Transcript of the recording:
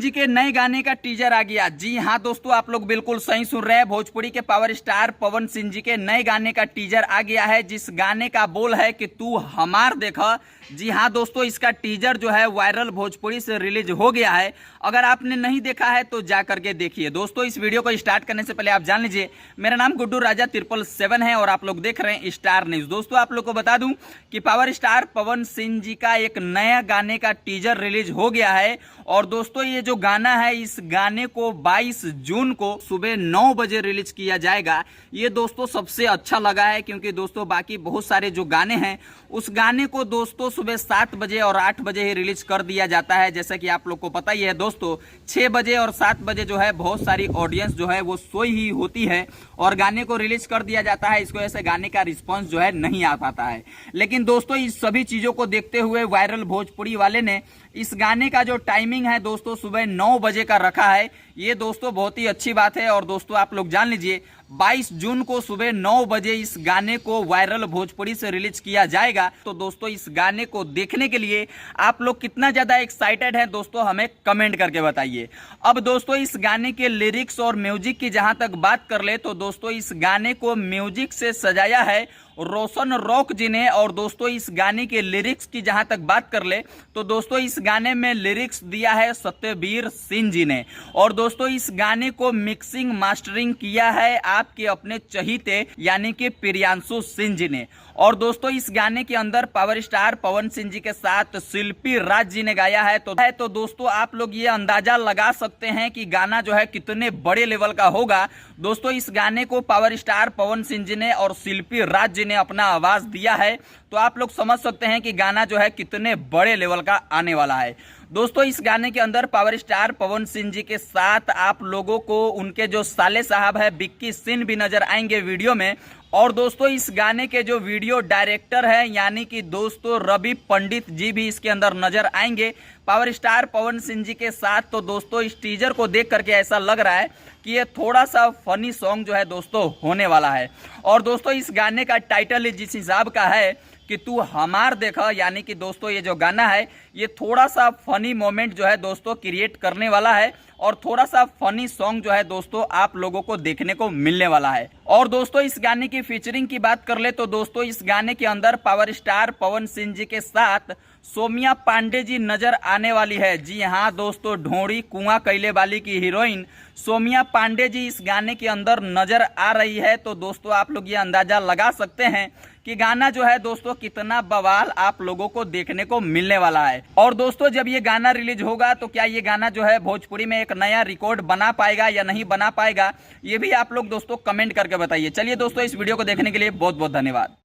जी के नए गाने का टीजर आ गया। जी हाँ दोस्तों, आप लोग बिल्कुल सही सुन रहे हैं। भोजपुरी के पावर स्टार पवन सिंह जी के नए गाने का टीजर आ गया है, जिस गाने का बोल है कि तू हमार देखा। जी हाँ दोस्तों, इसका टीजर जो है वायरल भोजपुरी से रिलीज हो गया है। अगर आपने नहीं देखा है तो जा करके देखिए। दोस्तों, इस वीडियो को स्टार्ट करने से पहले आप जान लीजिए, मेरा नाम गुड्डू राजा 777 है और आप लोग देख रहे हैं स्टार न्यूज। दोस्तों, आप लोग को बता दूं कि पावर स्टार पवन सिंह जी का एक नया गाने का टीजर रिलीज हो गया है। और दोस्तों, ये जो गाना है, इस गाने को 22 जून को सुबह 9 बजे रिलीज किया जाएगा। ये दोस्तों सबसे अच्छा लगा है, क्योंकि दोस्तों बाकी बहुत सारे जो गाने हैं उस गाने को दोस्तों सुबह 7 बजे और 8 बजे ही रिलीज कर दिया जाता है। जैसा कि आप लोग को पता ही है दोस्तों, 6 बजे और 7 बजे जो है बहुत सारी ऑडियंस जो है वो सोई ही होती है और गाने को रिलीज कर दिया जाता है। इस वजह से गाने का रिस्पॉन्स जो है नहीं आ पाता है। लेकिन दोस्तों, इस सभी चीजों को देखते हुए वायरल भोजपुरी वाले ने इस गाने का जो टाइमिंग है दोस्तों सुबह 9 बजे का रखा है। ये दोस्तों बहुत ही अच्छी बात है। और दोस्तों, आप लोग जान लीजिए, 22 जून को सुबह 9 बजे इस गाने को वायरल भोजपुरी से रिलीज किया जाएगा। तो दोस्तों, इस गाने को देखने के लिए आप लोग कितना ज्यादा एक्साइटेड हैं दोस्तों, हमें कमेंट करके बताइए। अब दोस्तों, इस गाने के लिरिक्स और म्यूजिक की जहां तक बात कर ले तो दोस्तों, इस गाने को म्यूजिक से सजाया है रोशन रॉक जी ने। और दोस्तों, इस गाने के लिरिक्स की जहां तक बात कर ले तो दोस्तों, इस गाने में लिरिक्स दिया है सत्यवीर सिंह जी ने। और दोस्तों, इस गाने को मिक्सिंग मास्टरिंग किया है आपके अपने चहीते यानी कि प्रियांशु सिंह जी ने। और दोस्तों, इस गाने के अंदर पावर स्टार पवन सिंह जी के साथ शिल्पी राज जी ने गाया है। तो दोस्तों, आप लोग ये अंदाजा लगा सकते हैं कि गाना जो है कितने बड़े लेवल का होगा। दोस्तों, इस गाने को पावर स्टार पवन सिंह जी ने और शिल्पी राज जी ने अपना आवाज दिया है। तो आप लोग समझ सकते हैं कि गाना जो है कितने बड़े लेवल का आने वाला है। दोस्तों, इस गाने के अंदर पावर स्टार पवन सिंह जी के साथ आप लोगों को उनके जो साले साहब है विक्की सिंह भी नजर आएंगे वीडियो में। और दोस्तों, इस गाने के जो वीडियो डायरेक्टर है यानी कि दोस्तों रवि पंडित जी भी इसके अंदर नजर आएंगे पावर स्टार पवन सिंह जी के साथ। तो दोस्तों, इस टीजर को देख करके ऐसा लग रहा है कि ये थोड़ा सा फनी सॉन्ग जो है दोस्तों होने वाला है। और दोस्तों, इस गाने का टाइटल जिस हिसाब का है कि तू हमार देखा, यानी कि दोस्तों ये जो गाना है ये थोड़ा सा फनी मोमेंट जो है दोस्तों क्रिएट करने वाला है और थोड़ा सा फनी सॉन्ग जो है दोस्तों आप लोगों को देखने को मिलने वाला है। और दोस्तों, इस गाने की फीचरिंग की बात कर ले तो दोस्तों, इस गाने के अंदर पावर स्टार पवन सिंह जी के साथ सोमिया पांडे जी नजर आने वाली है। जी हाँ दोस्तों, ढोड़ी कुआं कैले वाली की हीरोइन सोमिया पांडे जी इस गाने के अंदर नजर आ रही है। तो दोस्तों, आप लोग ये अंदाजा लगा सकते हैं कि गाना जो है दोस्तों कितना बवाल आप लोगों को देखने को मिलने वाला है। और दोस्तों, जब ये गाना रिलीज होगा तो क्या ये गाना जो है भोजपुरी में एक नया रिकॉर्ड बना पाएगा या नहीं बना पाएगा, ये भी आप लोग दोस्तों कमेंट करके बताइए। चलिए दोस्तों, इस वीडियो को देखने के लिए बहुत बहुत धन्यवाद।